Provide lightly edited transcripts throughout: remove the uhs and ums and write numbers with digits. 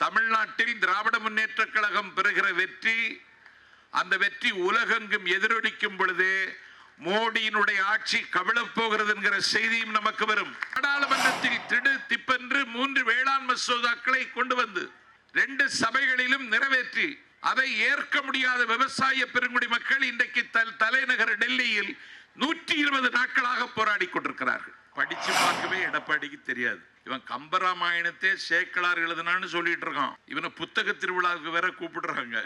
தமிழ்நாட்டில் திராவிட முன்னேற்ற கழகம் பெறுகிற வெற்றி, அந்த வெற்றி உலகெங்கும் எதிரொலிக்கும் பொழுது மோடியினுடைய ஆட்சி கவிழப் போகிறது என்கிற செய்தியும் நமக்கு வரும். நாடாளுமன்றத்தில் திடு திப்பென்று 3 வேளாண் மசோதாக்களை கொண்டு வந்து 2 சபைகளிலும் நிறைவேற்றி அதை ஏற்க முடியாத விவசாய பெருங்குடி மக்கள் இன்றைக்கு தலைநகர் டெல்லியில் 120 நாட்களாக போராடி கொண்டிருக்கிறார்கள். படிச்சு பார்க்கவே எடப்பாடிக்கு தெரியாது. இவன் கம்பராமாயணத்தை சேக்கலார் எழுதுனான்னு சொல்லிட்டு இருக்கான். இவனை புத்தக திருவிழாவுக்கு வேற கூப்பிடுறாங்க.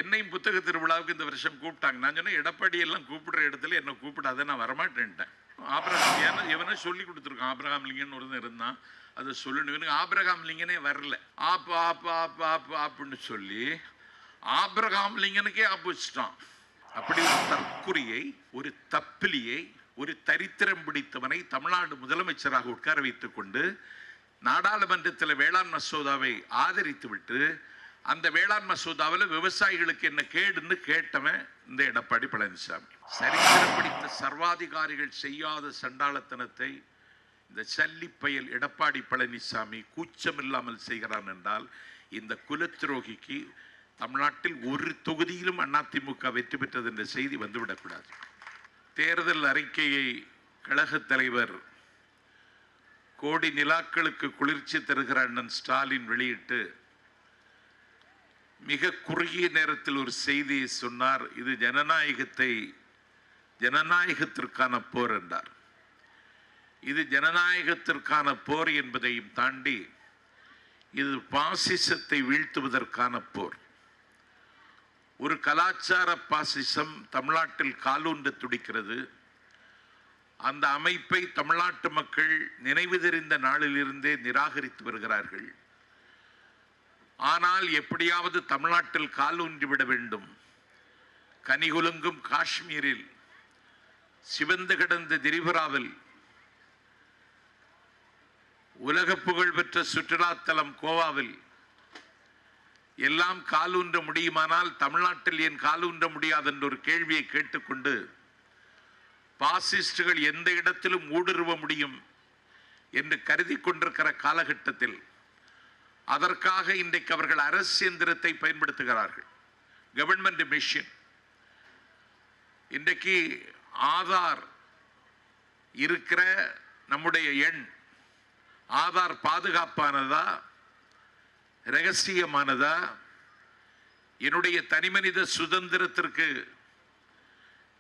என்னையும் புத்தக திருவிழாவுக்கு இந்த வருஷம் கூப்பிட்டாங்க. நான் சொன்னேன், எடப்பாடி எல்லாம் கூப்பிடுற இடத்துல என்ன கூப்பிடாத, நான் வரமாட்டேன்ட்டேன். ஆபிரகாம் இவனை சொல்லி கொடுத்துருக்கான். ஆபிரகாம் லிங்கன் ஒருத்தன் இருந்தான், அதை சொல்லணும். இவனுக்கு ஆபிரகாம் லிங்கனே வரல. ஆப்பு ஆப்பு ஆப்பு ஆப்பு ஆப்புன்னு சொல்லி ஆபிரகாம் லிங்கனுக்கே ஆப்பு வச்சுட்டான். அப்படி ஒரு தற்குறியை, ஒரு தப்பிலியை, ஒரு தரித்திரம் பிடித்தவனை தமிழ்நாடு முதலமைச்சராக உட்கார வைத்துக் கொண்டு நாடாளுமன்றத்தில் வேளாண் மசோதாவை ஆதரித்து விட்டு அந்த வேளாண் மசோதாவில் விவசாயிகளுக்கு என்ன கேடுன்னு கேட்டவன் இந்த எடப்பாடி பழனிசாமி. சரித்திரம் பிடித்த சர்வாதிகாரிகள் செய்யாத சண்டாளத்தனத்தை இந்த சல்லிப்பயல் எடப்பாடி பழனிசாமி கூச்சமில்லாமல் செய்கிறான் என்றால் இந்த குலத்துரோகிக்கு தமிழ்நாட்டில் ஒரு தொகுதியிலும் அதிமுக வெற்றி பெற்றது என்ற செய்தி வந்துவிடக்கூடாது. தேர்தல் அறிக்கையை கழக தலைவர் கோடி நிலாக்களுக்கு குளிர்ச்சி தருகிற அண்ணன் ஸ்டாலின் வெளியிட்டு மிக குறுகிய நேரத்தில் ஒரு செய்தியை சொன்னார். இது ஜனநாயகத்திற்கான போர் என்றார். இது ஜனநாயகத்திற்கான போர் என்பதையும் தாண்டி இது பாசிசத்தை வீழ்த்துவதற்கான போர். ஒரு கலாச்சார பாசிசம் தமிழ்நாட்டில் காலூன்ற துடிக்கிறது. அந்த அமைப்பை தமிழ்நாட்டு மக்கள் நினைவு தெரிந்த நாளிலிருந்தே நிராகரித்து வருகிறார்கள். ஆனால் எப்படியாவது தமிழ்நாட்டில் காலூன்றிவிட வேண்டும். கனிகுலுங்கும் காஷ்மீரில், சிவந்து கிடந்த திரிபுராவில், உலக புகழ் பெற்ற சுற்றுலாத்தலம் கோவாவில் எல்லாம் காலூன்ற முடியுமானால் தமிழ்நாட்டில் ஏன் காலூன்ற முடியாது என்ற ஒரு கேள்வியை கேட்டுக்கொண்டு பாசிஸ்டுகள் எந்த இடத்திலும் ஊடுருவ முடியும் என்று கருதி கொண்டிருக்கிற காலகட்டத்தில் அதற்காக இன்றைக்கு அவர்கள் அரசு எந்திரத்தை பயன்படுத்துகிறார்கள். Government machine. இன்றைக்கு ஆதார் இருக்கிற நம்முடைய எண், ஆதார் பாதுகாப்பானதா, ரகசியமானதா, என்னுடைய தனிமனித சுதந்திரத்திற்கு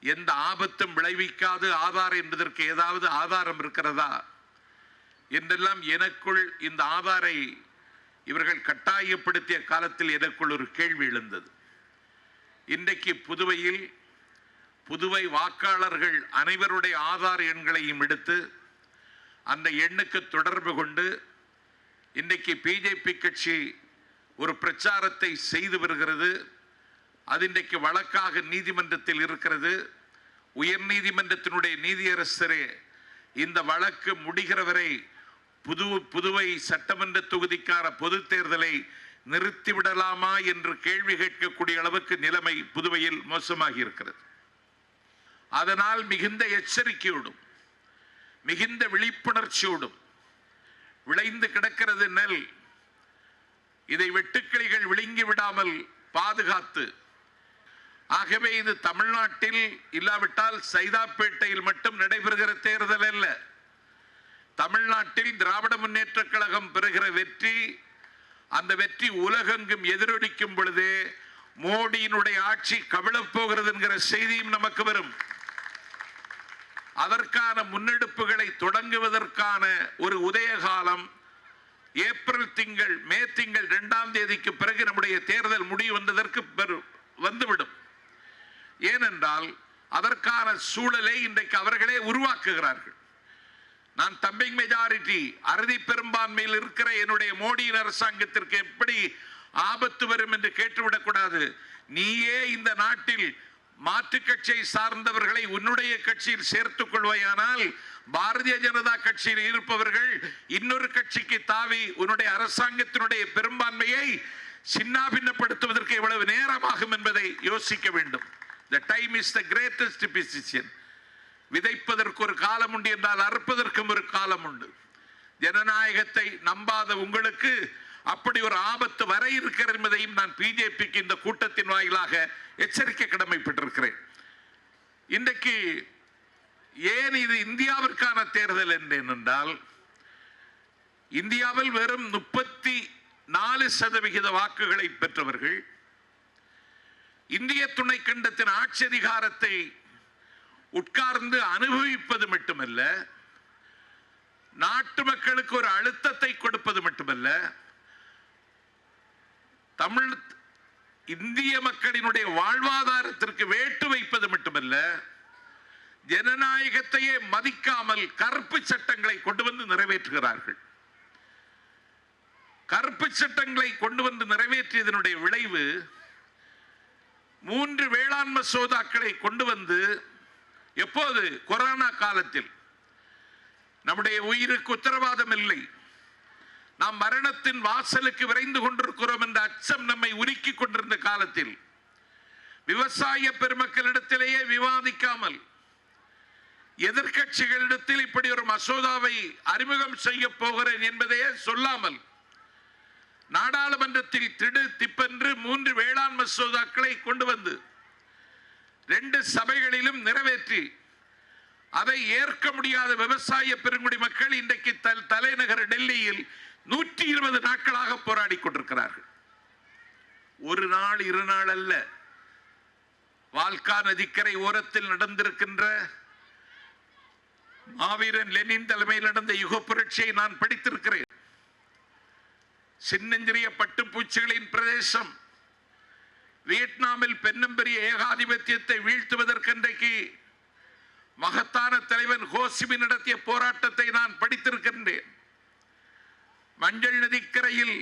எந்த ஆபத்தும் விளைவிக்காது ஆதார் என்பதற்கு ஏதாவது ஆதாரம் இருக்கிறதா என்றெல்லாம் எனக்குள் இந்த ஆதாரை இவர்கள் கட்டாயப்படுத்திய காலத்தில் எனக்குள் ஒரு கேள்வி எழுந்தது. இன்றைக்கு புதுவை வாக்காளர்கள் அனைவருடைய ஆதார் எண்களையும் எடுத்து அந்த எண்ணுக்கு தொடர்பு கொண்டு இன்றைக்கு பிஜேபி கட்சி ஒரு பிரச்சாரத்தை செய்து வருகிறது. அது இன்றைக்கு வழக்காக நீதிமன்றத்தில் இருக்கிறது. உயர் நீதிமன்றத்தினுடைய நீதியரசரே இந்த வழக்கு முடிகிற வரை புதுவை சட்டமன்ற தொகுதிக்கான பொது தேர்தலை நிறுத்திவிடலாமா என்று கேள்வி கேட்கக்கூடிய அளவுக்கு நிலைமை புதுவையில் மோசமாகி இருக்கிறது. அதனால் மிகுந்த எச்சரிக்கையோடும் மிகுந்த விழிப்புணர்ச்சியோடும் விளைந்து கிடக்கிறது நெல். இதை வெட்டுக்கிளிகள் விழுங்கி விடாமல் பாதுகாத்து, ஆகவே இது தமிழ்நாட்டில் இல்லாவிட்டால் சைதாப்பேட்டையில் மட்டும் நடைபெறுகிற தேர்தல் அல்ல. தமிழ்நாட்டில் திராவிட முன்னேற்ற கழகம் பெறுகிற வெற்றி, அந்த வெற்றி உலகெங்கும் எதிரொலிக்கும் பொழுது மோடியினுடைய ஆட்சி கவிழப் போகிறது என்கிற செய்தியும் நமக்கு வரும். அதற்கான முன்னெடுப்புகளை தொடங்குவதற்கான ஒரு உதயகாலம் ஏப்ரல் திங்கள், மே திங்கள் 2ஆம் தேதிக்கு பிறகு நம்முடைய தேர்தல் முடிவு வந்ததற்கு வந்துவிடும். ஏனென்றால் அதற்கான சூழலை இன்றைக்கு அவர்களே உருவாக்குகிறார்கள். நான் தம்பிங் மெஜாரிட்டி, அறுதி பெரும்பான்மையில் இருக்கிற என்னுடைய மோடியின் அரசாங்கத்திற்கு எப்படி ஆபத்து வரும் என்று கேட்டுவிடக்கூடாது. நீயே இந்த நாட்டில் மாற்று கட்சியை சார்ந்தவர்களை உன்னுடைய கட்சியில் சேர்த்துக் கொள்வாயானால் பாரதிய ஜனதா கட்சியில் இருப்பவர்கள் இன்னொரு கட்சிக்கு தாவி உன்னுடைய அரசாங்கத்தினுடைய பெரும்பான்மையை சின்னாபின்னப்படுத்துவதற்கு எவ்வளவு நேரமாகும் என்பதை யோசிக்க வேண்டும். The time is the greatest decision. விதைப்பதற்கு ஒரு காலம் உண்டு என்றால் அறுப்பதற்கும் ஒரு காலம் உண்டு. ஜனநாயகத்தை நம்பாத உங்களுக்கு அப்படி ஒரு ஆபத்து வர இருக்கிறது என்பதையும் நான் பிஜேபிக்கு இந்த கூட்டத்தின் வாயிலாக எச்சரிக்கை கடமைப்பட்டிருக்கிறேன். இன்றைக்கு ஏன் இது இந்தியாவிற்கான தேர்தல் என்றால், இந்தியாவில் வெறும் 34% வாக்குகளை பெற்றவர்கள் இந்திய துணைக்கண்டத்தின் ஆட்சி அதிகாரத்தை உட்கார்ந்து அனுபவிப்பது மட்டுமல்ல, நாட்டு மக்களுக்கு ஒரு அழுத்தத்தை கொடுப்பது மட்டுமல்ல, தமிழ் இந்திய மக்களினுடைய வாழ்வாதாரத்திற்கு வேட்டு வைப்பது மட்டுமல்ல, ஜனநாயகத்தையே மதிக்காமல் கருப்பு சட்டங்களை கொண்டு வந்து நிறைவேற்றுகிறார்கள். கருப்பு சட்டங்களை கொண்டு வந்து நிறைவேற்றியதனுடைய விளைவு 3 வேளாண் மசோதாக்களை கொண்டு வந்து, எப்போது? கொரோனா காலத்தில். நம்முடைய உயிருக்கு உத்தரவாதம் இல்லை, நாம் மரணத்தின் வாசலுக்கு விரைந்து கொண்டிருக்கிறோம் என்ற அச்சம் நம்மை உருக்கி கொண்டிருந்த காலத்தில் விவசாய பெருமக்களிடத்திலேயே விவாதிக்காமல், எதிர்கட்சிகளிடத்தில் இப்படி ஒரு மசோதாவை அறிமுகம் செய்ய போகிறேன் என்பதையே சொல்லாமல், நாடாளுமன்றத்தில் திடு திப்பென்று 3 வேளாண் மசோதாக்களை கொண்டு வந்து 2 சபைகளிலும் நிறைவேற்றி, அதை ஏற்க முடியாத விவசாய பெருங்குடி மக்கள் இன்றைக்கு தலைநகர் டெல்லியில் 120 நாட்களாக போராடி கொண்டிருக்கிறார்கள். ஒரு நாள் 2 நாள் அல்ல. வால்கா நதிக்கரை ஓரத்தில் நடந்திருக்கின்ற மாவீரன் லெனின் தலைமையில் நடந்த யுக புரட்சியை நான் படித்திருக்கிறேன். சின்னஞ்சிறிய பட்டுப்பூச்சிகளின் பிரதேசம் வியட்நாமில் பெரிய ஏகாதிபத்தியத்தை வீழ்த்துவதற்கென்றைக்கு மகத்தான தலைவன் ஹோசிமி நடத்திய போராட்டத்தை நான் படித்திருக்கின்றேன். மஞ்சள் நதிக்கரையில்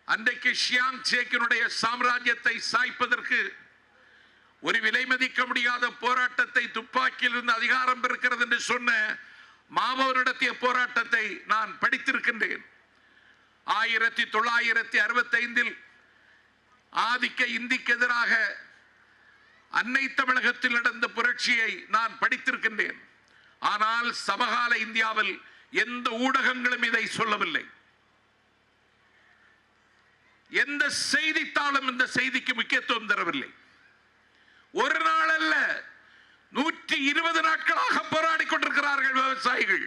அன்றைக்கு ஷியாங் சேக்கினுடைய சாம்ராஜ்யத்தை சாய்ப்பதற்கு ஒரு விலை மதிக்க முடியாத போராட்டத்தை, துப்பாக்கியில் இருந்து அதிகாரம் பெறுகிறது என்று சொன்ன மாவோ நடத்திய போராட்டத்தை நான் படித்திருக்கின்றேன். 1965 ஆதிக்க இந்திக்கு எதிராக அன்னை தமிழகத்தில் நடந்த புரட்சியை நான் படித்திருக்கின்றேன். ஆனால் சமகால இந்தியாவில் எந்த ஊடகங்களும் இதை சொல்லவில்லை. எந்த செய்தித்தாளும் இந்த செய்திக்கு முக்கியத்துவம் தரவில்லை. ஒரு நாள் அல்ல, 120 நாட்களாக போராடி கொண்டிருக்கிறார்கள் விவசாயிகள்.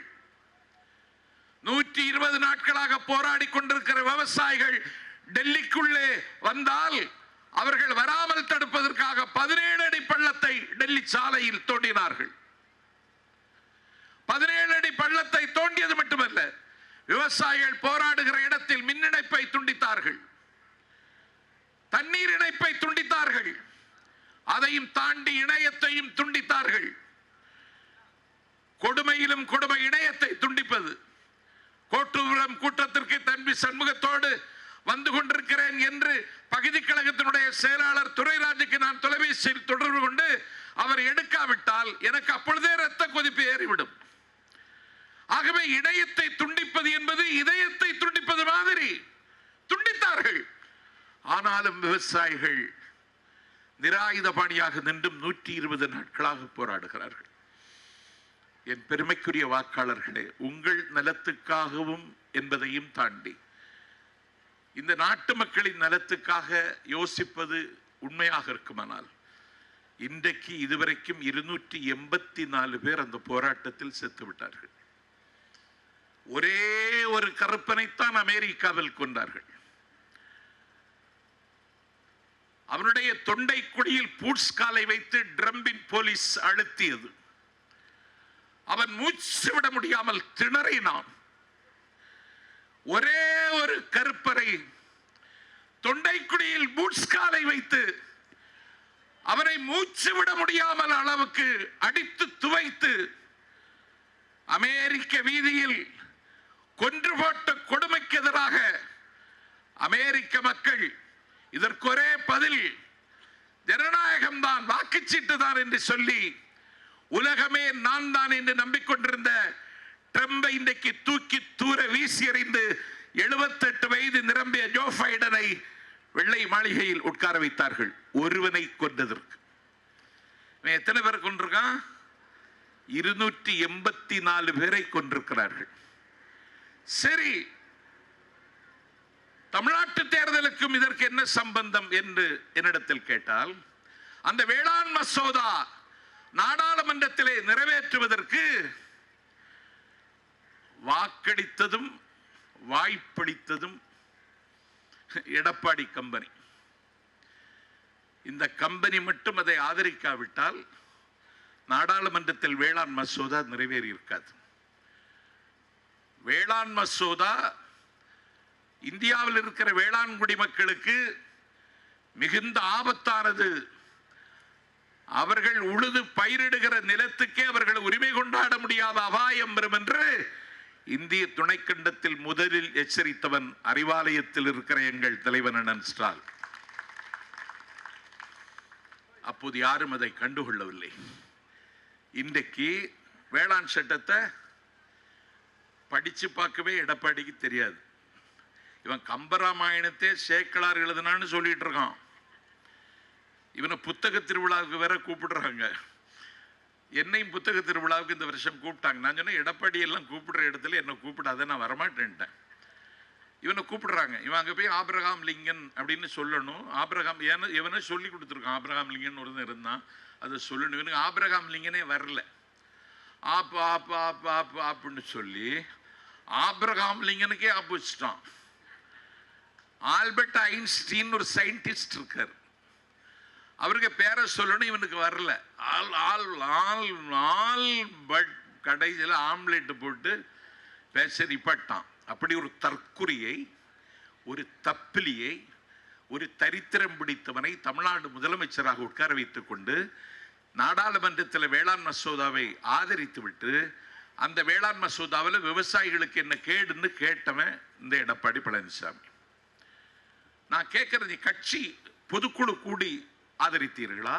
120 நாட்களாக போராடி கொண்டிருக்கிற விவசாயிகள் டெல்லிக்குள்ளே வந்தால் அவர்கள் வராமல் தடுப்பதற்காக 17 அடி பள்ளத்தை டெல்லி சாலையில் தோண்டினார்கள். 17 அடி பள்ளத்தை தோண்டியது மட்டுமல்ல, விவசாயிகள் போராடுகிற இடத்தில் மின் இணைப்பை துண்டித்தார்கள், தண்ணீர் இணைப்பை துண்டித்தார்கள், அதையும் தாண்டி இணையத்தையும் துண்டித்தார்கள். கொடுமையிலும் கொடுமை இணையத்தை துண்டிப்பது. கோட்டூரம் கூட்டத்திற்கு தம்பி சண்முகத்தோடு வந்து கொண்டிருக்கிறேன் என்று பகுதி கழகத்தினுடைய செயலாளர் துரைராஜுக்கு நான் தொலைபேசியில் தொடர்பு கொண்டு அவர் எடுக்காவிட்டால் எனக்கு அப்பொழுதே இரத்த கொதிப்பு ஏறிவிடும். ஆகவே இணையத்தை துண்டிப்பது என்பது இதயத்தை துண்டிப்பது மாதிரி துண்டித்தார்கள். ஆனாலும் விவசாயிகள் நிராயுதபாணியாக நின்றும் 120 நாட்களாக போராடுகிறார்கள். என் பெருமைக்குரிய வாக்காளர்களே, உங்கள் நலத்துக்காகவும் என்பதையும் தாண்டி இந்த நாட்டு மக்களின் நலத்துக்காக யோசிப்பது உண்மையாக இருக்குமானால், இன்றைக்கு இதுவரைக்கும் 284 பேர் அந்த போராட்டத்தில் செத்து விட்டார்கள். ஒரே ஒரு கருப்பனைத்தான் அமெரிக்காவில் கொண்டார்கள். அவனுடைய தொண்டை குடியில் பூட்ஸ் காலை வைத்து ட்ரம்பின் போலீஸ் அழுத்தியது. அவன் மூச்சு விட முடியாமல் திணறினான். ஒரே ஒரு கருப்பரை தொண்டைக்குடியில் பூட்ஸ் காலை வைத்து அவரை மூச்சு விட முடியாமல் அளவுக்கு அடித்து துவைத்து அமெரிக்க வீதியில் கொன்று போட்ட கொடுமைக்கு எதிராக அமெரிக்க மக்கள் இதற்கு ஒரே பதில் ஜனநாயகம் தான், வாக்குச்சீட்டு தான் என்று சொல்லி உலகமே நான் தான் என்று நம்பிக்கொண்டிருந்த ட்ரம்பை இன்றைக்கு தூக்கி தூர வீசி எறிந்து 78 வயது நிரம்பிய ஜோ பைடனை வெள்ளை மாளிகையில் உட்கார வைத்தார்கள். ஒருவனை கொன்றதற்கு. எத்தனை பேர் கொண்டிருக்கான்? 284 பேரை கொண்டிருக்கிறார்கள். சரி, தமிழ்நாட்டு தேர்தலுக்கும் இதற்கு என்ன சம்பந்தம் என்று என்னிடத்தில் கேட்டால், அந்த வேளாண் மசோதா நாடாளுமன்றத்திலே நிறைவேற்றுவதற்கு வாக்களித்ததும் வாய்ப்பளித்ததும் எடப்பாடி கம்பெனி. இந்த கம்பெனி மட்டும் அதை ஆதரிக்காவிட்டால் நாடாளுமன்றத்தில் வேளாண் மசோதா நிறைவேறி இருக்காது. வேளாண் மசோதா இந்தியாவில் இருக்கிற வேளாண் குடிமக்களுக்கு மிகுந்த ஆபத்தானது. அவர்கள் உழுது பயிரிடுகிற நிலத்துக்கே அவர்கள் உரிமை கொண்டாட முடியாத அபாயம் வரும் என்று இந்திய துணைக்கண்டத்தில் முதலில் எச்சரித்தவன் அறிவாலயத்தில் இருக்கிற எங்கள் தலைவன் அண்ணன் ஸ்டாலின். அப்போது யாரும் அதை கண்டுகொள்ளவில்லை. இன்றைக்கு வேளாண் சட்டத்தை படிச்சு பார்க்கவே எடப்பாடிக்கு தெரியாது. இவன் கம்பராமாயணத்தை சேக்கலார் எழுதுனான்னு சொல்லிட்டு இருக்கான். இவனை புத்தக திருவிழாவுக்கு வேற கூப்பிடுறாங்க. என்னையும் புத்தக திருவிழாவுக்கு இந்த வருஷம் கூப்பிட்டாங்க. நான் சொன்னேன், எடப்பாடி எல்லாம் கூப்பிடுற இடத்துல என்ன கூப்பிடாத, நான் வரமாட்டேன்ட்டேன். இவனை கூப்பிடுறாங்க. இவன் அங்கே போய் ஆபிரகாம் லிங்கன் அப்படின்னு சொல்லணும். ஆபிரகாம் இவனை சொல்லி கொடுத்துருக்கான். ஆபிரகாம் லிங்கன் ஒருத்தன் இருந்தான், அதை சொல்லணும். இவனுக்கு ஆபிரகாம் லிங்கனே வரல. ஆப்பு ஆப்பு ஆப்பு ஆப்பு ஆப்புன்னு சொல்லி ஆபிரகாம் லிங்கனுக்கே ஆப்பு வச்சுட்டான். ஆல்பர்ட் ஐன்ஸ்டீன் ஒரு சயின்டிஸ்ட் இருக்கார், அவருக்கு பேரை சொல்லணும், இவனுக்கு வரல. பட் கடைசியில் ஆம்லெட் போட்டு பேச நிப்பட்டான். அப்படி ஒரு தற்குறியை, ஒரு தப்பிலியை, ஒரு தரித்திரம் பிடித்தவனை தமிழ்நாடு முதலமைச்சராக உட்கார வைத்துக் கொண்டு நாடாளுமன்றத்தில் வேளாண் மசோதாவை ஆதரித்து விட்டு, அந்த வேளாண் மசோதாவில் விவசாயிகளுக்கு என்ன கேடுன்னு கேட்டவன் இந்த எடப்பாடி பழனிசாமி. நான் கேட்கறது, கட்சி பொதுக்குழு கூடி ஆதரித்தீர்களா?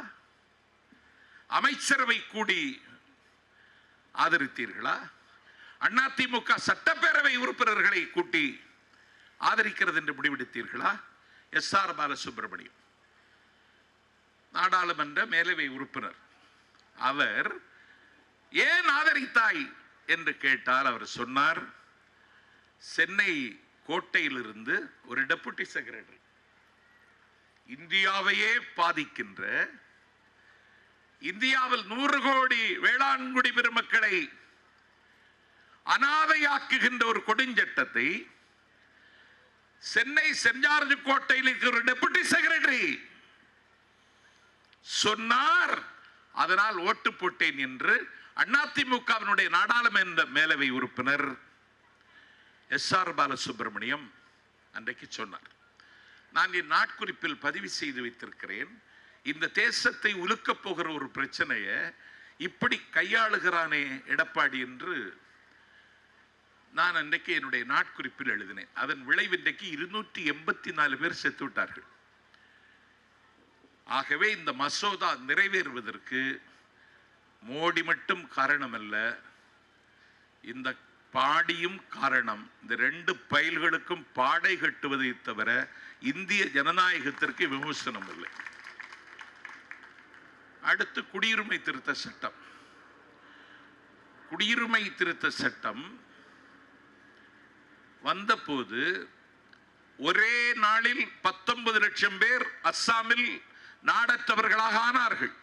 அமைச்சரவை கூடி ஆதரித்தீர்களா? அதிமுக சட்டப்பேரவை உறுப்பினர்களை கூட்டி ஆதரிக்கிறது என்று முடிவெடுத்தீர்களா? எஸ்.ஆர். பாலசுப்ரமணியம் நாடாளுமன்ற மேலவை உறுப்பினர். அவர் ஏன் ஆதரித்தாய் என்று கேட்டால் அவர் சொன்னார், சென்னை கோட்டையிலிருந்து ஒரு டெபுட்டி செக்ரட்டரி இந்தியாவையே பாதிக்கின்ற, இந்தியாவில் 100 கோடி வேளாண்குடி பெருமக்களை அனாதையாக்குகின்ற ஒரு கொடுஞ்சட்டத்தை சென்னை சென்ட் ஜார்ஜ் கோட்டையில் இருக்கிற ஒரு டெபுட்டி செக்ரட்டரி சொன்னார். அதனால் ஓட்டு போட்டேன் என்று அதிமுகவினுடைய நாடாளுமன்ற மேலவை உறுப்பினர் எஸ்.ஆர். பாலசுப்ரமணியம் அன்றைக்கு சொன்னார். நான் என் நாட்குறிப்பில் பதிவு செய்து வைத்திருக்கிறேன். இந்த தேசத்தை உலுக்கப் போகிற ஒரு பிரச்சனையை இப்படி கையாளுகிறானே எடப்பாடி என்று நான் அன்றைக்கு என்னுடைய நாட்குறிப்பில் எழுதினேன். அதன் விளைவு இன்றைக்கு 284 பேர் செத்து விட்டார்கள். ஆகவே இந்த மசோதா நிறைவேறுவதற்கு மோடி மட்டும் காரணம் அல்ல, இந்த பாடியும் காரணம். இந்த 2 பயில்களுக்கும் பாடை கட்டுவதை தவிர இந்திய ஜனநாயகத்திற்கு விமர்சனம் இல்லை. அடுத்து குடியுரிமை திருத்த சட்டம். குடியுரிமை திருத்த சட்டம் வந்தபோது ஒரே நாளில் 19 லட்சம் பேர் அஸ்ஸாமில் நாடற்றவர்களாக ஆனார்கள்.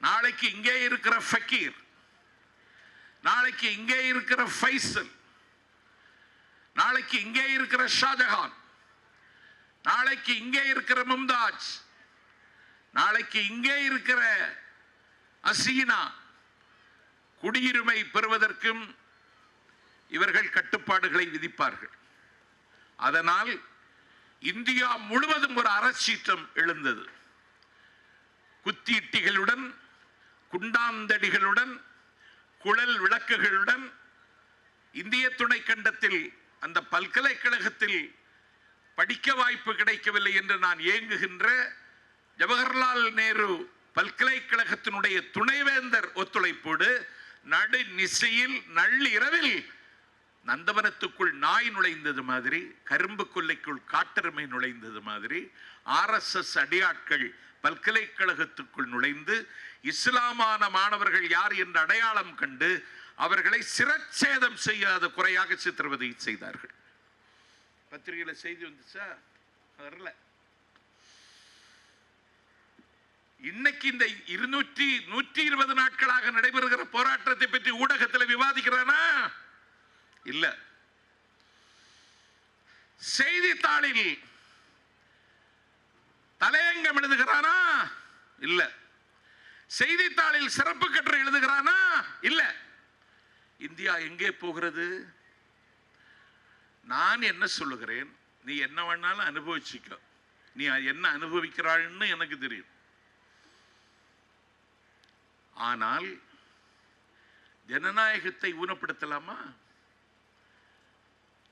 நாளைக்கு இங்கே இருக்கிற ஃபக்கீர், நாளைக்கு இங்கே இருக்கிற ஃபைசல், நாளைக்கு இங்கே இருக்கிற ஷாஜஹான், நாளைக்கு இங்கே இருக்கிற மும்தாஜ், நாளைக்கு இங்கே இருக்கிற அசீனா குடியுரிமை பெறுவதற்கும் இவர்கள் கட்டுப்பாடுகளை விதிப்பார்கள். அதனால் இந்தியா முழுவதும் ஒரு அறச்சீற்றம் எழுந்தது. குத்தீட்டிகளுடன், குண்டாந்தடிகளுடன், குழல் விளக்குகளுடன் இந்திய துணைக்கண்டத்தில் அந்த பல்கலைக்கழகத்தில் படிக்க வாய்ப்பு கிடைக்கவில்லை என்று நான் ஏங்குகின்ற ஜவஹர்லால் நேரு பல்கலைக்கழகத்தினுடைய துணைவேந்தர் ஒத்துழைப்போடு நடு நிசையில் நள்ளிரவில் நந்தவனத்துக்குள் நாய் நுழைந்தது மாதிரி, கரும்பு கொல்லைக்குள் காட்டெருமை நுழைந்தது மாதிரி RSS அடியாட்கள் பல்கலைக்கழகத்துக்குள் நுழைந்து இஸ்லாமான மாணவர்கள் யார் என்று அடையாளம் கண்டு அவர்களை சிரச்சேதம் செய்யாத குறையாக சித்திரவதை செய்தார்கள். பத்திரிகையில செய்தி வந்துச்சா? வரல. இன்னைக்கு இந்த 120 நாட்களாக நடைபெறுகிற போராட்டத்தை பற்றி ஊடகத்தில் விவாதிக்கிறானா? இல்ல. செய்தித்தாளில் தலையங்கம் எழுதுகிறானா? இல்ல. செய்தித்தாளில் சிறப்பு கட்டுரை எழுதுகிறானா? இல்ல. இந்தியா எங்கே போகிறது? நான் என்ன சொல்லுகிறேன், நீ என்ன வேணாலும் அனுபவிச்சுக்க, நீ என்ன அனுபவிக்கிறான்னு எனக்கு தெரியும். ஆனால் ஜனநாயகத்தை ஊனப்படுத்தலாமா?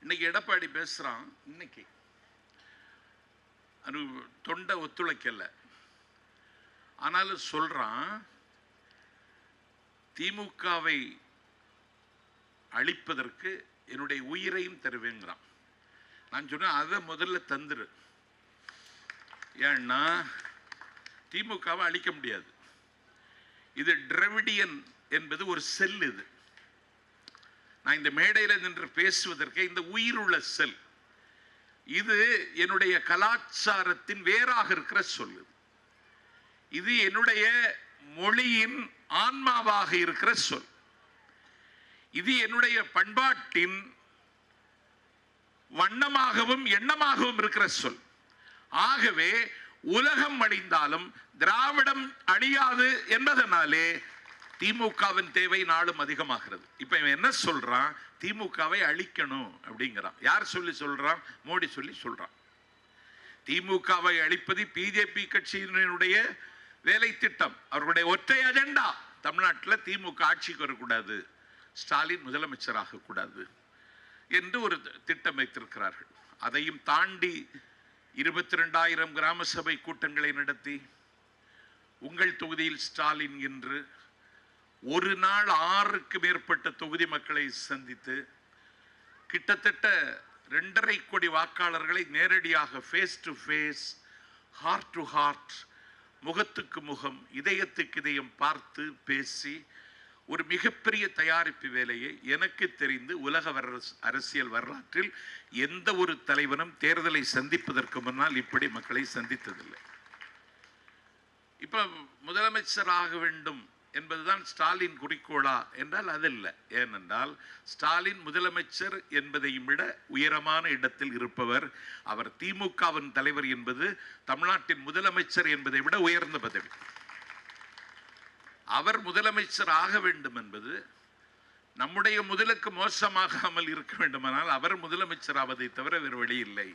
இன்னைக்கு எடப்பாடி பேசுறான், இன்னைக்கு தொண்டை ஒத்துழைக்கல, ஆனாலும் சொல்றான் திமுகவை அழிப்பதற்கு என்னுடைய உயிரையும் தருவேங்கிறான். நான் சொன்னேன், அதை முதல்ல தந்துரு. ஏன்னா திமுகவை அழிக்க முடியாது. இது டிராவிடியன் என்பது ஒரு செல். இது நான் இந்த மேடையில் நின்று பேசுவதற்கு இந்த உயிர் உள்ள செல். இது என்னுடைய கலாச்சாரத்தின் வேறாக இருக்கிற சொல். இது என்னுடைய மொழியின் ஆன்மாவாக இருக்கிற சொல். இது என்னுடைய பண்பாட்டின் வண்ணமாகவும் எண்ணமாகவும் இருக்கிற சொல். ஆகவே உலகம் அழிந்தாலும் திராவிடம் அழியாது என்பதனாலே திமுகவின் தேவை நாளும் அதிகமாகிறது. இப்ப இவன் என்ன சொல்றான்? திமுகவை அழிக்கணும் அப்படிங்கிறான். யார் சொல்லி சொல்றான்? மோடி சொல்லி சொல்றான். திமுகவை அழிப்பது பிஜேபி கட்சியினுடைய வேலை திட்டம், அவர்களுடைய ஒற்றை அஜெண்டா. தமிழ்நாட்டில் திமுக ஆட்சிக்கு வரக்கூடாது, ஸ்டாலின் முதலமைச்சராக கூடாது என்று ஒரு திட்டம் வைத்திருக்கிறார்கள். அதையும் தாண்டி 22,000 கிராம சபை கூட்டங்களை நடத்தி உங்கள் தொகுதியில் ஸ்டாலின் என்று ஒரு நாள் 6க்கு மேற்பட்ட தொகுதி மக்களை சந்தித்து கிட்டத்தட்ட 2.5 கோடி வாக்காளர்களை நேரடியாக face to face, heart to heart, முகத்துக்கு முகம், இதயத்துக்கு இதயம் பார்த்து பேசி ஒரு மிகப்பெரிய தயாரிப்பு வேலையை எனக்கு தெரிந்து உலக அரசியல் வரலாற்றில் எந்த ஒரு தலைவனும் தேர்தலை சந்திப்பதற்கு முன்னால் இப்படி மக்களை சந்தித்ததில்லை. இப்ப முதலமைச்சர் ஆக வேண்டும் என்பதுதான் ஸ்டாலின் குறிக்கோளா என்றால் அதில்லை. ஏனென்றால் ஸ்டாலின் முதலமைச்சர் என்பதையும் விட உயரமான இடத்தில் இருப்பவர். அவர் திமுகவின் தலைவர் என்பது தமிழ்நாட்டின் முதலமைச்சர் என்பதை விட உயர்ந்த பதவி. அவர் முதலமைச்சர் ஆக வேண்டும் என்பது நம்முடைய முதலுக்கு மோசமாகாமல் இருக்க வேண்டுமானால் அவர் முதலமைச்சர் ஆவதை தவிர வேறு வழி இல்லை.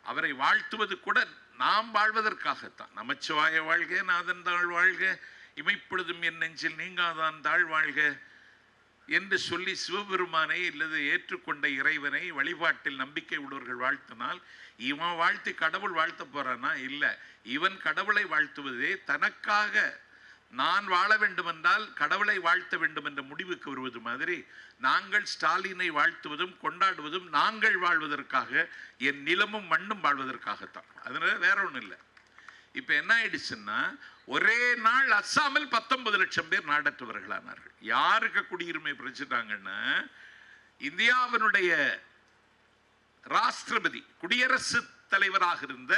அவரை வாழ்த்துவது கூட நாம் வாழ்வதற்காகத்தான். நமச்சிவாய வாழ்க, நாதன் தாழ் வாழ்க, இமைப்பொழுதும் என் நெஞ்சில் நீங்காதான் தாழ் வாழ்க என்று சொல்லி சிவபெருமானை இல்லது ஏற்றுக்கொண்ட இறைவனை வழிபாட்டில் நம்பிக்கை உள்ளவர்கள் வாழ்த்தினால் இவன் வாழ்த்தி கடவுள் வாழ்த்த போறானா? இல்லை. இவன் கடவுளை வாழ்த்துவதே தனக்காக நான் வாழ வேண்டும் என்றால் கடவுளை வாழ்த்த வேண்டும் என்ற முடிவுக்கு வருவது மாதிரி நாங்கள் ஸ்டாலினை வாழ்த்துவதும் கொண்டாடுவதும் நாங்கள் வாழ்வதற்காக, என் நிலமும் மண்ணும் வாழ்வதற்காகத்தான். அதனால வேற ஒன்றும் இல்லை. இப்ப என்ன ஆயிடுச்சுன்னா, ஒரே நாள் அஸ்ஸாமில் 19 லட்சம் பேர் நாடற்றவர்களானார்கள். யாருக்கு குடியுரிமை பிரச்சிட்டாங்கன்னா, இந்தியாவினுடைய ராஷ்டிரபதி குடியரசுத் தலைவராக இருந்த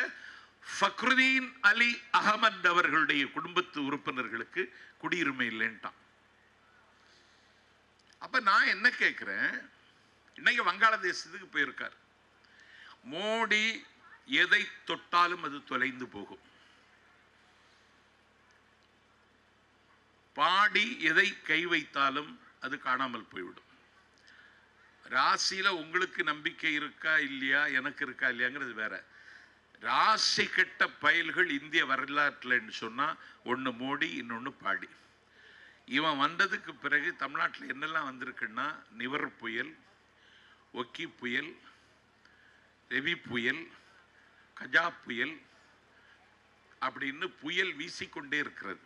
ஃபக்ருதீன் அலி அகமது அவர்களுடைய குடும்பத்து உறுப்பினர்களுக்கு குடியுரிமை இல்லைன்ட்டான். அப்ப நான் என்ன கேட்கிறேன், இன்னைக்கு வங்காளதேசத்துக்கு போயிருக்கார் மோடி. எதை தொட்டாலும் அது தொலைந்து போகும். பாடி எதை கை வைத்தாலும் அது காணாமல் போய்விடும். ராசியில உங்களுக்கு நம்பிக்கை இருக்கா இல்லையா, எனக்கு இருக்கா இல்லையாங்கிறது வேற. ராசி கெட்ட பயல்கள் இந்திய வரலாற்றில் சொன்னா ஒன்று மோடி, இன்னொன்று பாடி. இவன் வந்ததுக்கு பிறகு தமிழ்நாட்டில் என்னெல்லாம் வந்திருக்குன்னா, நிவர் புயல், ஒக்கி புயல், ரெவி புயல், கஜா புயல் அப்படின்னு புயல் வீசிக்கொண்டே இருக்கிறது.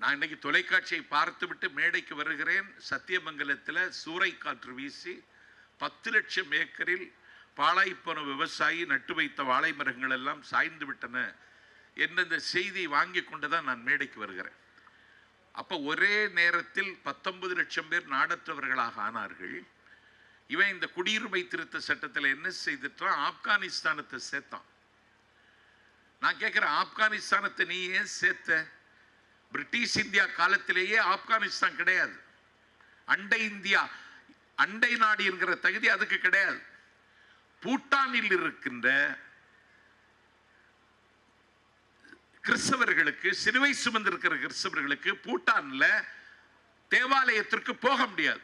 நான் இன்னைக்கு தொலைக்காட்சியை பார்த்துவிட்டு மேடைக்கு வருகிறேன். சத்தியமங்கலத்தில் சூறைக்காற்று வீசி 10 லட்சம் ஏக்கரில் பாழாய்ப்போன விவசாயி நட்டு வைத்த வாழை மரங்கள் எல்லாம் சாய்ந்து விட்டன என்ற செய்தி வாங்கி கொண்டுதான் நான் மேடைக்கு வருகிறேன். அப்ப ஒரே நேரத்தில் 19 லட்சம் பேர் நாடற்றவர்களாக ஆனார்கள். இவன் இந்த குடியுரிமை திருத்த சட்டத்தில் என்ன செய்துட்டான், ஆப்கானிஸ்தானத்தை சேர்த்தான். நான் கேட்கிறேன், ஆப்கானிஸ்தானத்தை நீ ஏன் சேர்த்த? பிரிட்டிஷ் இந்தியா காலத்திலேயே ஆப்கானிஸ்தான் கிடையாது. அண்டை இந்தியா, அண்டை நாடு என்கிற தகுதி அதுக்கு கிடையாது. பூட்டானில் இருக்கின்ற கிறிஸ்தவர்களுக்கு, சிலுவை சுமந்திருக்கிற கிறிஸ்தவர்களுக்கு பூட்டான்ல தேவாலயத்திற்கு போக முடியாது.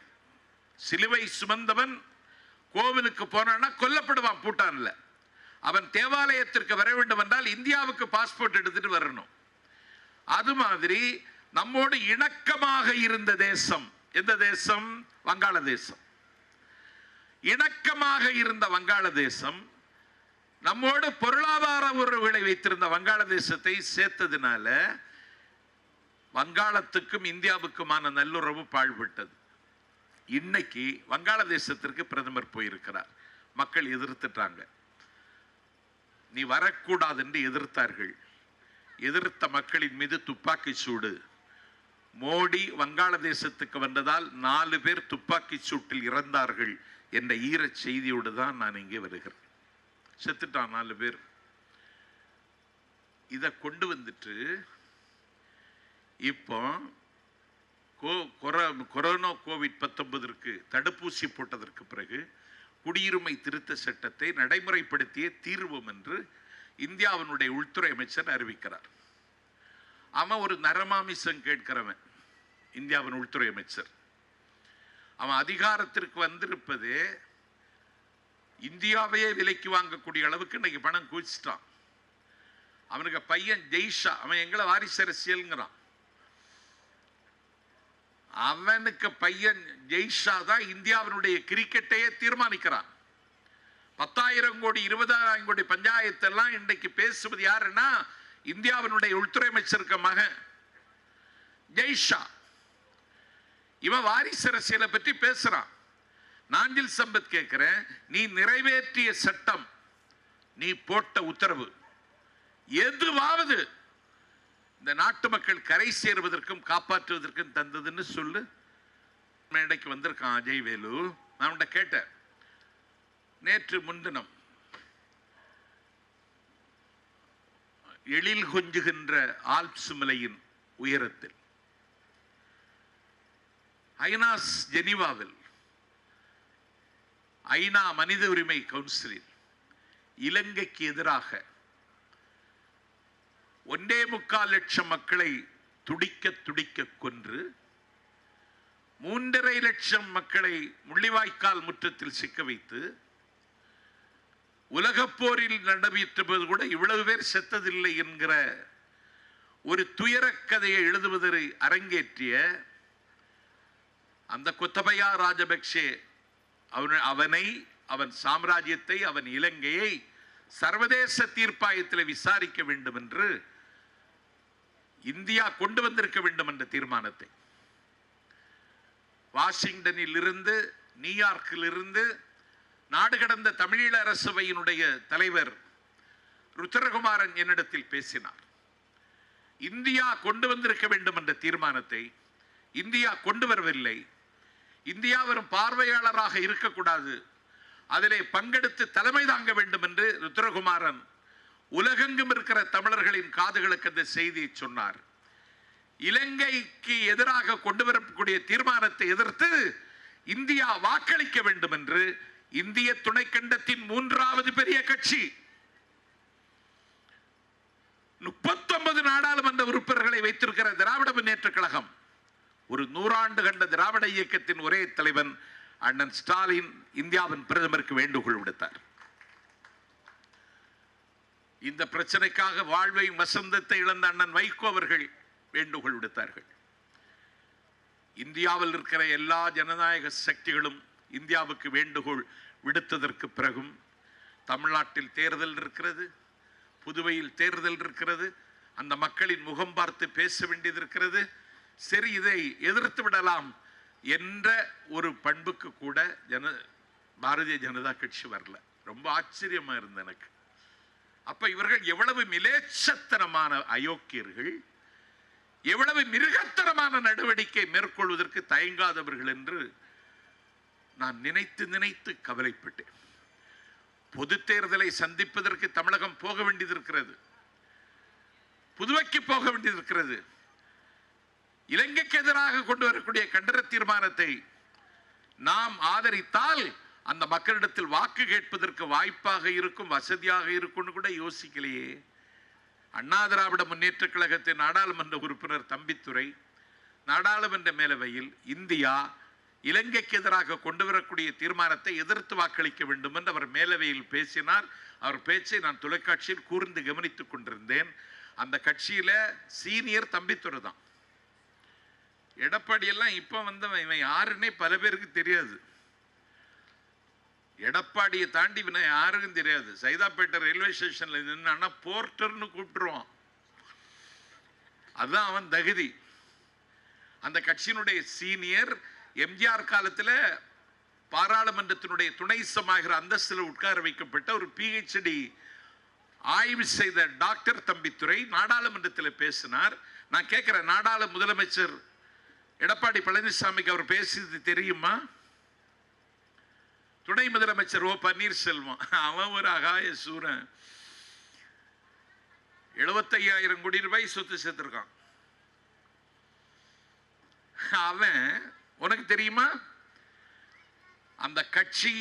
சிலுவை சுமந்தவன் கோவிலுக்கு போனான்னா கொல்லப்படுவான். பூட்டான்ல அவன் தேவாலயத்திற்கு வர வேண்டும் என்றால் இந்தியாவுக்கு பாஸ்போர்ட் எடுத்துட்டு வரணும். அது மாதிரி நம்மோடு இணக்கமாக இருந்த தேசம் எந்த தேசம்? வங்காளதேசம். இணக்கமாக இருந்த வங்காளதேசம் நம்மோடு பொருளாதார உறவுகளை வைத்திருந்த வங்காளதேசத்தை சேர்த்ததுனால வங்காளத்துக்கும் இந்தியாவுக்குமான நல்லுறவு பாழ்பட்டது. இன்னைக்கு வங்காளதேசத்திற்கு பிரதமர் போயிருக்கிறார். மக்கள் எதிர்த்துட்டாங்க. நீ வரக்கூடாது என்று எதிர்த்தார்கள். எதிர்த்த மக்களின் மீது துப்பாக்கி சூடு. மோடி வங்காளதேசத்துக்கு வந்ததால் 4 பேர் துப்பாக்கி சூட்டில் இறந்தார்கள் என்ற ஈர செய்தியோடு தான் நான் இங்கே வருகிறேன். செத்துட்டான் 4 பேர். இதை கொண்டு வந்துட்டு இப்போ கொரோனா கோவிட்-19 தடுப்பூசி போட்டதற்கு பிறகு குடியுரிமை திருத்த சட்டத்தை நடைமுறைப்படுத்திய தீர்வோம் என்று இந்தியாவினுடைய உள்துறை அமைச்சர் அறிவிக்கிறார். அவன் ஒரு நரமாமிசம் கேட்கிறவன். இந்தியாவின் உள்துறை அமைச்சர் அவன் அதிகாரத்திற்கு வந்திருப்பதே இந்தியாவையே விலைக்கு வாங்கக்கூடிய அளவுக்கு இன்னைக்கு பணம் குவிச்சிட்டான். அவனுக்கு பையன் ஜெய்ஷா, அவன் எங்களை வாரிசு அரசியல்ங்கிறான். அவனுக்கு பையன் ஜெய்ஷா தான் இந்தியாவினுடைய கிரிக்கெட்டையே தீர்மானிக்கிறான். 10,000 கோடி 20,000 கோடி பஞ்சாயத்தெல்லாம் இன்றைக்கு பேசுவது யாருன்னா இந்தியாவினுடைய உள்துறை அமைச்சருக்கு மகன் ஜெய்ஷா. இவன் வாரிசு அரசியலை பற்றி பேசுறான். நாஞ்சில் சம்பத் கேட்கிறேன், நீ நிறைவேற்றிய சட்டம், நீ போட்ட உத்தரவு எதுவாவது இந்த நாட்டு மக்கள் கரை சேருவதற்கும் காப்பாற்றுவதற்கும் தந்ததுன்னு சொல்லு. மேடைக்கு வந்திருக்கான் அஜய்வேலு. நான் உன்னை கேட்டேன், நேற்று முன்தினம் எழில் கொஞ்சுகின்ற ஆல்ப்ஸ் மலையின் உயரத்தில் ஐநா ஜெனீவாவில் ஐநா மனித உரிமை கவுன்சிலில் இலங்கைக்கு எதிராக 1.25 லட்சம் மக்களை துடிக்க துடிக்க கொன்று 3.5 லட்சம் மக்களை முள்ளிவாய்க்கால் முற்றத்தில் சிக்க வைத்து உலகப் போரில் நடைபெற்ற போது கூட இவ்வளவு பேர் செத்ததில்லை என்கிற ஒரு துயர கதையை எழுதுவதை அரங்கேற்றிய அந்த கொத்தபயா ராஜபக்சே அவனை, அவன் சாம்ராஜ்யத்தை, அவன் இலங்கையை சர்வதேச தீர்ப்பாயத்தில் விசாரிக்க வேண்டும் என்று இந்தியா கொண்டு வந்திருக்க வேண்டும் என்ற தீர்மானத்தை வாஷிங்டனில் இருந்து, நியூயார்க்கில் இருந்து நாடு கடந்த தமிழீழ அரசவையினுடைய தலைவர் ருத்ரகுமாரன் என்னிடத்தில் பேசினார். இந்தியா கொண்டு வந்திருக்க வேண்டும் என்ற தீர்மானத்தை இந்தியா கொண்டு வரவில்லை. இந்தியா வெறும் பார்வையாளராக இருக்கக்கூடாது, அதிலே பங்கெடுத்து தலைமை தாங்க வேண்டும் என்று ருத்ரகுமாரன் உலகெங்கும் இருக்கிற தமிழர்களின் காதுகளுக்கு அந்த செய்தியை சொன்னார். இலங்கைக்கு எதிராக கொண்டு வரக்கூடிய தீர்மானத்தை எதிர்த்து இந்தியா வாக்களிக்க வேண்டும் என்று இந்திய துணைக்கண்டத்தின் 3வது பெரிய கட்சி 39 நாடாளுமன்ற உறுப்பினர்களை வைத்திருக்கிற திராவிட முன்னேற்ற கழகம், ஒரு 100 ஆண்டு கண்ட திராவிட இயக்கத்தின் ஒரே தலைவன் அண்ணன் ஸ்டாலின் இந்தியாவின் பிரதமருக்கு வேண்டுகோள் விடுத்தார். இந்த பிரச்சனைக்காக வாழ்வையும் வசந்தத்தை இழந்த அண்ணன் வைகோ அவர்கள் வேண்டுகோள் விடுத்தார்கள். இந்தியாவில் இருக்கிற எல்லா ஜனநாயக சக்திகளும் இந்தியாவுக்கு வேண்டுகோள் விடுத்ததற்கு பிறகும் தமிழ்நாட்டில் தேர்தல் இருக்கிறது, புதுவையில் தேர்தல் இருக்கிறது, அந்த மக்களின் முகம் பார்த்து பேச வேண்டியது இருக்கிறது. சரி, இதை எதிர்த்து விடலாம் என்ற ஒரு பண்புக்கு கூட பாரதிய ஜனதா கட்சி வரல. ரொம்ப ஆச்சரியமா இருந்த எனக்கு. அப்ப இவர்கள் எவ்வளவு மிலேச்சத்தனமான அயோக்கியர்கள், எவ்வளவு மிருகத்தனமான நடவடிக்கை மேற்கொள்வதற்கு தயங்காதவர்கள் என்று நான் நினைத்து நினைத்து கவலைப்பட்டேன். பொது தேர்தலை சந்திப்பதற்கு தமிழகம் போக வேண்டியது, புதுவைக்கு போக வேண்டியது. இலங்கைக்கு எதிராக கொண்டு வரக்கூடிய கண்டன தீர்மானத்தை நாம் ஆதரித்தால் அந்த மக்களிடத்தில் வாக்கு கேட்பதற்கு வாய்ப்பாக இருக்கும், வசதியாக இருக்கும் கூட யோசிக்கலையே. அண்ணா திராவிட முன்னேற்ற கழகத்தின் நாடாளுமன்ற உறுப்பினர் தம்பித்துரை நாடாளுமன்ற மேலவையில் இந்தியா இலங்கைக்கு எதிராக கொண்டு வரக்கூடிய தீர்மானத்தை எதிர்த்து வாக்களிக்க வேண்டும் என்று அவர் மேலவையில் பேசினார். அவர் பேச்சை நான் தொலைக்காட்சியில் கூர்ந்து கவனித்துக் கொண்டிருந்தேன். அந்த கட்சியில சீனியர் தம்பித்துரை தான். எடப்பாடி எல்லாம் இப்ப வந்தவன், இவன் யாருன்னே பல பேருக்கு தெரியாது. எடப்பாடியை தாண்டி இவனை யாருக்கும் தெரியாது. சைதாப்பேட்டை ரயில்வே ஸ்டேஷன்ல நின்னா போர்ட்டர்னு கூப்பிட்டுருவான். அதுதான் அவன் தகுதி. அந்த கட்சியினுடைய சீனியர் எம்ஜிஆர் காலத்தில் பாராளுமன்றத்தினுடைய துணை சபாநாயகர் அந்தஸ்தில் உட்கார வைக்கப்பட்ட ஒரு PhD ஆய்வு செய்த டாக்டர் தம்பித்துரை நாடாளுமன்றத்தில் பேசினார். நான் கேட்கிறேன், முதலமைச்சர் எடப்பாடி பழனிசாமிக்கு அவர் பேசியது தெரியுமா? துணை முதலமைச்சர் ஓ பன்னீர்செல்வம், அவன் ஒரு அகாய சூரன். 75,000 கோடி ரூபாய் சொத்து சேர்த்திருக்கான். அவன் உனக்கு தெரியுமா? அந்த கட்சி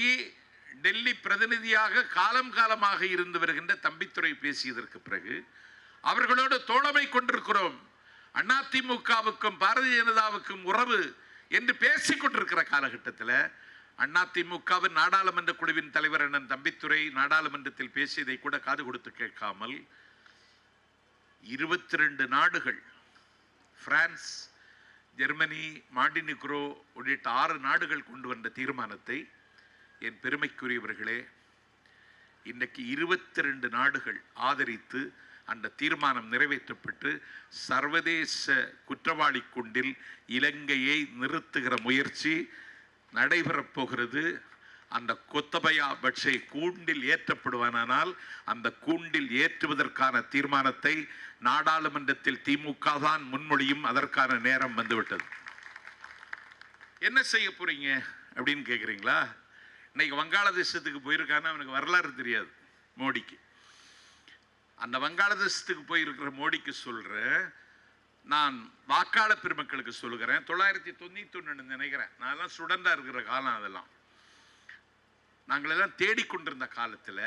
டெல்லி பிரதிநிதியாக காலமாக இருந்து வருகின்ற தம்பித்துரை பேசியதற்கு பிறகு அவர்களோடு தோழமை கொண்டிருக்கிறோம், அதிமுகவுக்கும் பாரதிய ஜனதாவுக்கும் உறவு என்று பேசிக் கொண்டிருக்கிற காலகட்டத்தில் அதிமுகவின் நாடாளுமன்ற குழுவின் தலைவர் அண்ணன் தம்பித்துரை நாடாளுமன்றத்தில் பேசியதை கூட காது கொடுத்து கேட்காமல் 22 நாடுகள், பிரான்ஸ், ஜெர்மனி, மாண்டினிக்ரோ உள்ளிட்ட 6 நாடுகள் கொண்டு வந்த தீர்மானத்தை என் பெருமைக்குரியவர்களே இன்றைக்கு 22 நாடுகள் ஆதரித்து அந்த தீர்மானம் நிறைவேற்றப்பட்டு சர்வதேச குற்றவாளி கூண்டில் இலங்கையை நிறுத்துகிற முயற்சி நடைபெறப் போகிறது. அந்த கொத்தபயா பட்சை கூண்டில் ஏற்றப்படுவானால் அந்த கூண்டில் ஏற்றுவதற்கான தீர்மானத்தை நாடாளுமன்றத்தில் திமுக தான் முன்மொழியும். அதற்கான நேரம் வந்துவிட்டது. என்ன செய்ய போறீங்க அப்படின்னு கேட்குறீங்களா? இன்னைக்கு வங்காளதேசத்துக்கு போயிருக்கான்னு அவனுக்கு வரலாறு தெரியாது மோடிக்கு. அந்த வங்காளதேசத்துக்கு போயிருக்கிற மோடிக்கு சொல்றேன், நான் வாக்காளர் பெருமக்களுக்கு சொல்லுகிறேன். 991 நினைக்கிறேன், நான் எல்லாம் ஸ்டூடெண்டா இருக்கிற காலம். அதெல்லாம் நாங்கள் எல்லாம் தேடிக்கொண்டிருந்த காலத்தில்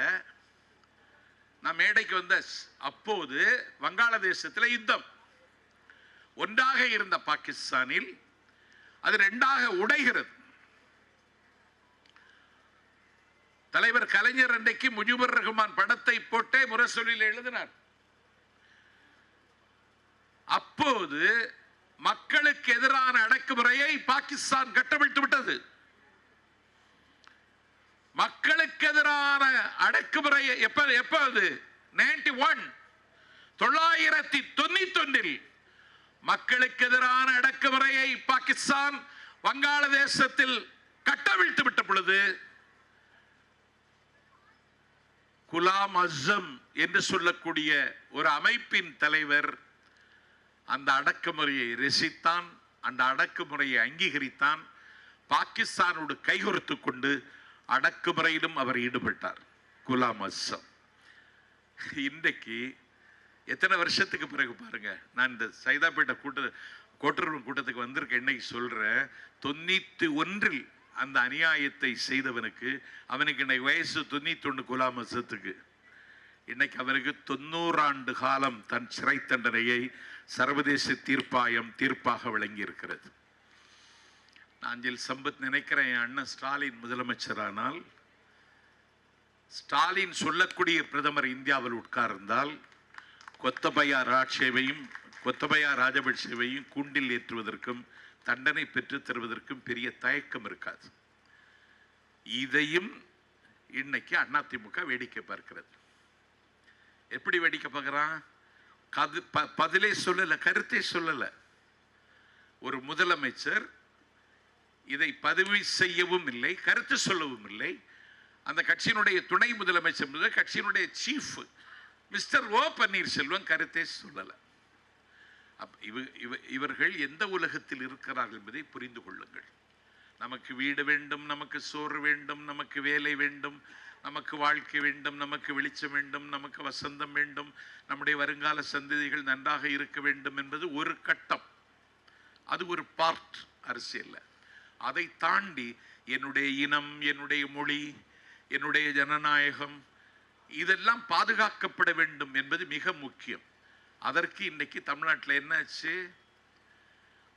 நான் மேடைக்கு வந்த அப்போது வங்காளதேசத்தில் யுத்தம். ஒன்றாக இருந்த பாகிஸ்தானில் அது 2ஆக உடைகிறது. தலைவர் கலைஞர் அன்றைக்கு முஜிபுர் ரஹ்மான் படத்தை போட்டே முரசொலியில் எழுதினார். அப்போது மக்களுக்கு எதிரான அடக்குமுறையை பாகிஸ்தான் கட்டவிழ்த்து விட்டது. மக்களுக்கு எதிரான அடக்குமுறையை எப்ப அது 991 மக்களுக்கு எதிரான அடக்குமுறையை பாகிஸ்தான் வங்காளதேசத்தில் கட்டவிழ்த்து விட்ட பொழுது குலாம் அஸ்ஸம் என்று சொல்லக்கூடிய ஒரு அமைப்பின் தலைவர் அந்த அடக்குமுறையை ரசித்தான், அந்த அடக்குமுறையை அங்கீகரித்தான். பாகிஸ்தானோடு கைகோர்த்து கொண்டு அடக்குமுறையிலும் அவர் ஈடுபட்டார், குலாம் அஸ்ஸம். இன்றைக்கு எத்தனை வருஷத்துக்கு பிறகு பாருங்க, நான் இந்த சைதாப்பேட்டை கோட்டூர் கூட்டத்துக்கு வந்திருக்கேன். இன்னைக்கு சொல்றேன், 91 அந்த அநியாயத்தை செய்தவனுக்கு, அவனுக்கு இன்னைக்கு வயசு 91, குலாம் அஸ்ஸத்துக்கு. இன்னைக்கு அவருக்கு 90 ஆண்டு காலம் தன் சிறை தண்டனையை சர்வதேச தீர்ப்பாக வழங்கி இருக்கிறது. நாஞ்சில் சம்பத் நினைக்கிறேன், என் அண்ணன் ஸ்டாலின் முதலமைச்சரானால், ஸ்டாலின் சொல்லக்கூடிய பிரதமர் இந்தியாவில் உட்கார்ந்தால் கொத்தபயா ராஜபக்சேவையும் கூண்டில் ஏற்றுவதற்கும் தண்டனை பெற்று தருவதற்கும் பெரிய தயக்கம் இருக்காது. இதையும் இன்னைக்கு அதிமுக வேடிக்கை பார்க்கிறது. எப்படி வேடிக்கை பார்க்கிறான்? பதிலே சொல்லல, கருத்தை சொல்லல. ஒரு முதலமைச்சர் இதை பதவி செய்யவும் இல்லை, கருத்து சொல்லவும் இல்லை. அந்த கட்சியினுடைய துணை முதலமைச்சர், கட்சியினுடைய சீஃப் மிஸ்டர் ஓ பன்னீர்செல்வம் கருத்தை சொல்லல. இவர்கள் எந்த உலகத்தில் இருக்கிறார்கள் என்பதை புரிந்து கொள்ளுங்கள். நமக்கு வீடு வேண்டும், நமக்கு சோறு வேண்டும், நமக்கு வேலை வேண்டும், நமக்கு வாழ்க்கை வேண்டும், நமக்கு வெளிச்சம் வேண்டும், நமக்கு வசந்தம் வேண்டும், நம்முடைய வருங்கால சந்ததிகள் நன்றாக இருக்க வேண்டும் என்பது ஒரு கட்டம். அது ஒரு பார்ட் அரசியல்ல. அதை தாண்டி என்னுடைய இனம், என்னுடைய மொழி, என்னுடைய ஜனநாயகம் இதெல்லாம் பாதுகாக்கப்பட வேண்டும் என்பது மிக முக்கியம். அதற்கு இன்னைக்கு தமிழ்நாட்டில் என்னாச்சு?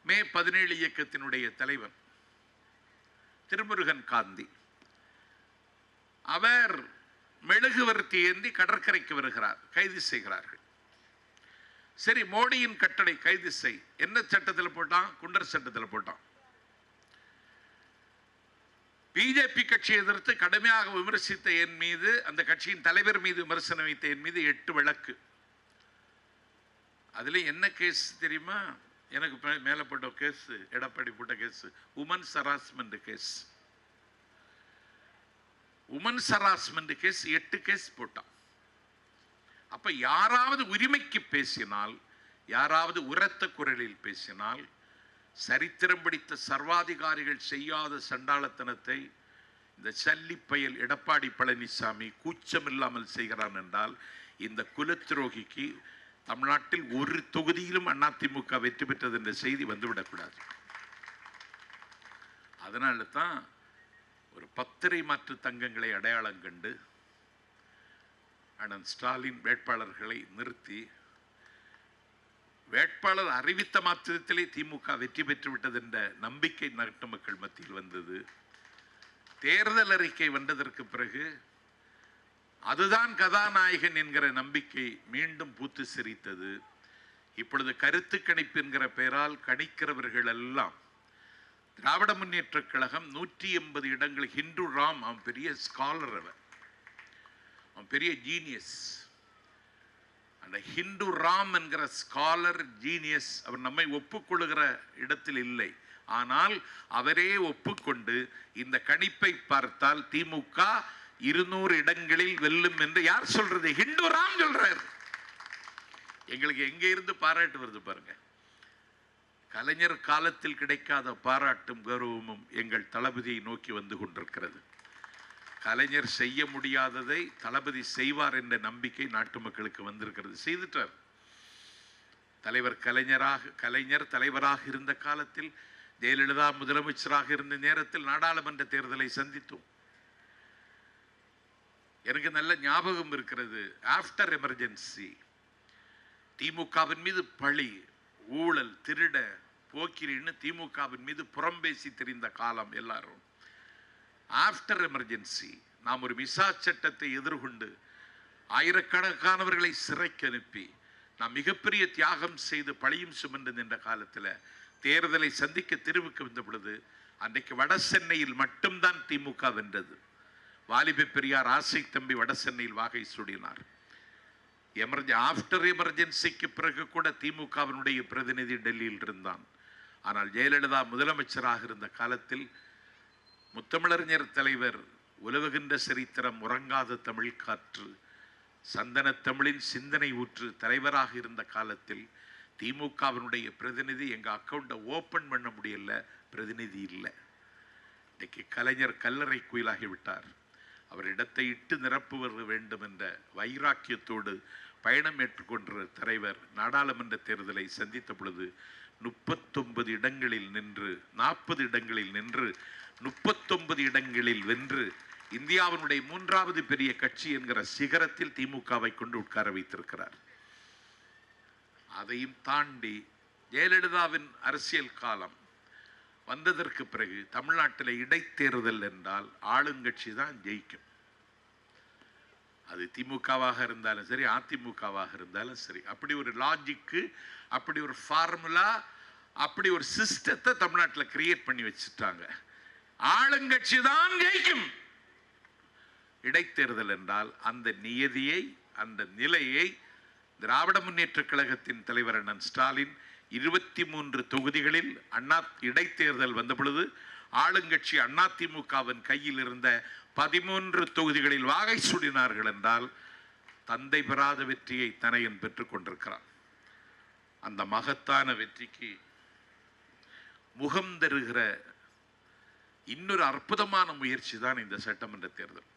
மே 17 இயக்கத்தினுடைய தலைவர் திருமுருகன் காந்தி அவர் மெழுகுவர்த்தி ஏந்தி கடற்கரைக்கு வருகிறார். கைது செய்கிறார்கள். சரி, மோடியின் கட்டளை, கைது செய். என்ன சட்டத்தில் போட்டான்? குண்டர் சட்டத்தில் போட்டான். பிஜேபி கட்சியை எதிர்த்து கடுமையாக விமர்சித்த என் மீது, அந்த கட்சியின் தலைவர் மீது விமர்சனம் வைத்த என் மீது 8 வழக்கு. அதுல என்ன கேஸ் தெரியுமா? எனக்கு மேல போட்ட கேஸ், எடப்பாடி போட்ட case women's harassment case. Women's harassment case 8 case போட்டான். அப்ப யாராவது உரிமைக்கு பேசினால், யாராவது உரத்த குரலில் பேசினால், சரித்திரம் பிடித்த சர்வாதிகாரிகள் செய்யாத சண்டாளத்தனத்தை இந்த சல்லி பயல் எடப்பாடி பழனிசாமி கூச்சமில்லாமல் செய்கிறான் என்றால், இந்த குலத்துரோகிக்கு தமிழ்நாட்டில் ஒரு தொகுதியிலும் அதிமுக வெற்றி பெற்றது என்ற செய்தி வந்துவிடக்கூடாது. அதனால தான் ஒரு 10 மாற்று தங்கங்களை அடையாளம் கண்டு அண்ணன் ஸ்டாலின் வேட்பாளர்களை நிறுத்தி, வேட்பாளர் அறிவித்த மாத்திரத்திலே திமுக வெற்றி பெற்று விட்டது என்ற நம்பிக்கை நாட்டு மக்கள் மத்தியில் வந்தது. தேர்தல் அறிக்கை வந்ததற்கு பிறகு அதுதான் கதாநாயகன் என்கிற நம்பிக்கை மீண்டும் பூத்து சிரித்தது. இப்பொழுது கருத்து கணிப்பு என்கிற பெயரால் கணிக்கிறவர்கள் எல்லாம் திராவிட முன்னேற்ற கழகம் 180 இடங்கள். ஹிந்து ராம் அவன் பெரிய ஸ்காலர், அவன் பெரிய ஜீனியஸ். அந்த ஹிந்து ராம் என்கிற ஸ்காலர் ஜீனியஸ் அவர் நம்மை ஒப்புக்கொள்ளுகிற இடத்தில் இல்லை. ஆனால் அவரே ஒப்புக்கொண்டு இந்த கணிப்பை பார்த்தால் திமுக 200 இடங்களில் வெல்லும் என்று யார் சொல்றது? ஹிந்து ராம் சொல்றார். எங்களுக்கு எங்க இருந்து பாராட்டு வருது பாருங்க. கலைஞர் காலத்தில் கிடைக்காத பாராட்டும் கௌரவமும் எங்கள் தளபதியை நோக்கி வந்து கொண்டிருக்கிறது. கலைஞர் செய்ய முடியாததை தளபதி செய்வார் என்ற நம்பிக்கை நாட்டு மக்களுக்கு வந்திருக்கிறது. செய்துட்டார். கலைஞர் தலைவராக இருந்த காலத்தில், ஜெயலலிதா முதலமைச்சராக இருந்த நேரத்தில் நாடாளுமன்ற தேர்தலை சந்தித்தோம். எனக்கு நல்ல ஞாபகம் இருக்கிறது. ஆஃப்டர் எமர்ஜென்சி திமுகவின் மீது பழி, ஊழல், திருட, போக்கிரின்னு திமுகவின் மீது புறம்பேசி தெரிந்த காலம் எல்லாரும். ஆஃப்டர் எமர்ஜென்சி நாம் ஒரு மிசா சட்டத்தை எதிர்கொண்டு ஆயிரக்கணக்கானவர்களை சிறைக்கு அனுப்பி நாம் மிகப்பெரிய தியாகம் செய்து பழியும் சுமந்து நின்ற காலத்தில் தேர்தலை சந்திக்க தெருவுக்கு வந்த பொழுது அன்றைக்கு வட சென்னையில் மட்டும்தான் திமுக வென்றது. வாலிப பெரியார் ஆசை தம்பி வட சென்னையில் வாகை சூடினார். ஆஃப்டர் எமர்ஜென்சிக்கு பிறகு கூட திமுகவினுடைய பிரதிநிதி டெல்லியில் இருந்தான். ஆனால் ஜெயலலிதா முதலமைச்சராக இருந்த காலத்தில் முத்தமிழறிஞர் தலைவர் உலவுகின்ற சரித்திரம், உறங்காத தமிழ் காற்று, சந்தன தமிழின் சிந்தனை ஊற்று தலைவராக இருந்த காலத்தில் திமுகவினுடைய பிரதிநிதி எங்க அக்கௌண்ட்டை ஓபன் பண்ண முடியல, பிரதிநிதி இல்லை. இன்னைக்கு கலைஞர் கல்லறை குயிலாகிவிட்டார். அவர் இடத்தை இட்டு நிரப்புவது வேண்டும் என்ற வைராக்கியத்தோடு பயணம் ஏற்றுக்கொண்ட தலைவர் நாடாளுமன்ற தேர்தலை சந்தித்த பொழுது 39 இடங்களில் நின்று 40 இடங்களில் நின்று 39 இடங்களில் வென்று இந்தியாவினுடைய 3வது பெரிய கட்சி என்கிற சிகரத்தில் திமுகவை கொண்டு உட்கார வைத்திருக்கிறார். அதையும் தாண்டி ஜெயலலிதாவின் அரசியல் காலம் வந்ததற்கு பிறகு தமிழ்நாட்டில் இடைத்தேர்தல் என்றால் ஆளுங்கட்சி தான் ஜெயிக்கும். அது திமுகவாக இருந்தாலும் சரி, அதிமுகவாக இருந்தாலும் சரி. அப்படி ஒரு லாஜிக்கு, அப்படி ஒரு ஃபார்முலா, அப்படி ஒரு சிஸ்டத்தை தமிழ்நாட்டில் கிரியேட் பண்ணி வச்சுட்டாங்க. ஆளுங்கட்சி தான் ஜெயிக்கும். இடைத்தேர்தல் என்றால் அந்த நியதியை, அந்த நிலையை திராவிட முன்னேற்ற கழகத்தின் தலைவர் அண்ணன் ஸ்டாலின் 23 தொகுதிகளில் இடைத்தேர்தல் வந்த பொழுது ஆளுங்கட்சி அதிமுகவின் கையில் இருந்த 13 தொகுதிகளில் வாகை சூடினார்கள் என்றால் தந்தை பெறாத வெற்றியை தனையன் பெற்றுக் கொண்டிருக்கிறார். அந்த மகத்தான வெற்றிக்கு முகம் தருகிற இன்னொரு அற்புதமான முயற்சி தான் இந்த சட்டமன்ற தேர்தல்.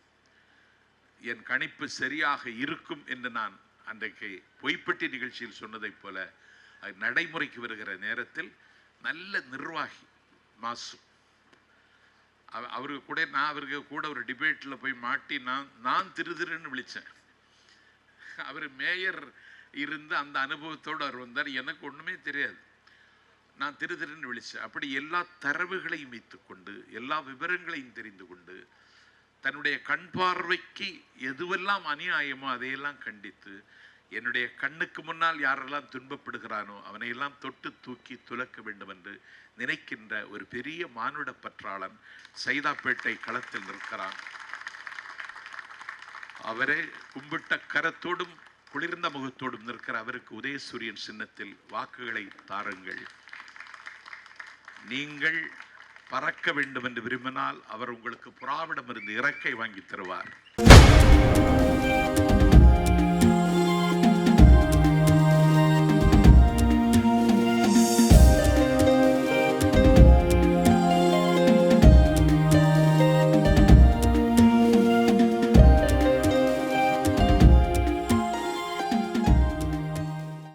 என் கணிப்பு சரியாக இருக்கும் என்று நான் அன்றைக்கு பொய்ப்பட்டி நிகழ்ச்சியில் சொன்னதைப் போல நடைமுறைக்கு வருகிற நேரத்தில் நல்ல நிர்வாகி மாசு அவருக்கு கூட நான் அவருக்கு கூட ஒரு டிபேட்டில் போய் மாட்டி நான் திருன்னு விழித்தேன். அவர் மேயர் இருந்து அந்த அனுபவத்தோடு அவர் வந்தார். எனக்கு ஒன்றுமே தெரியாது. நான் திருன்னு விழித்தேன். அப்படி எல்லா தரவுகளையும் வைத்துக்கொண்டு எல்லா விவரங்களையும் தெரிந்து கொண்டு தன்னுடைய கண் பார்வைக்கு எதுவெல்லாம் அநியாயமோ அதையெல்லாம் கண்டித்து என்னுடைய கண்ணுக்கு முன்னால் யாரெல்லாம் துன்பப்படுகிறானோ அவனையெல்லாம் தொட்டு தூக்கி துலக்க வேண்டும் என்று நினைக்கின்ற ஒரு பெரிய மானுட பற்றாளன் சைதாப்பேட்டை களத்தில் நிற்கிறான். அவரே கும்பிட்ட கரத்தோடும் குளிர்ந்த முகத்தோடும் நிற்கிற அவருக்கு உதயசூரியன் சின்னத்தில் வாக்குகளை தாருங்கள். நீங்கள் பறக்க வேண்டும் என்று விரும்பினால் அவர் உங்களுக்கு புறாவிடமிருந்து இறக்கை வாங்கி தருவார்.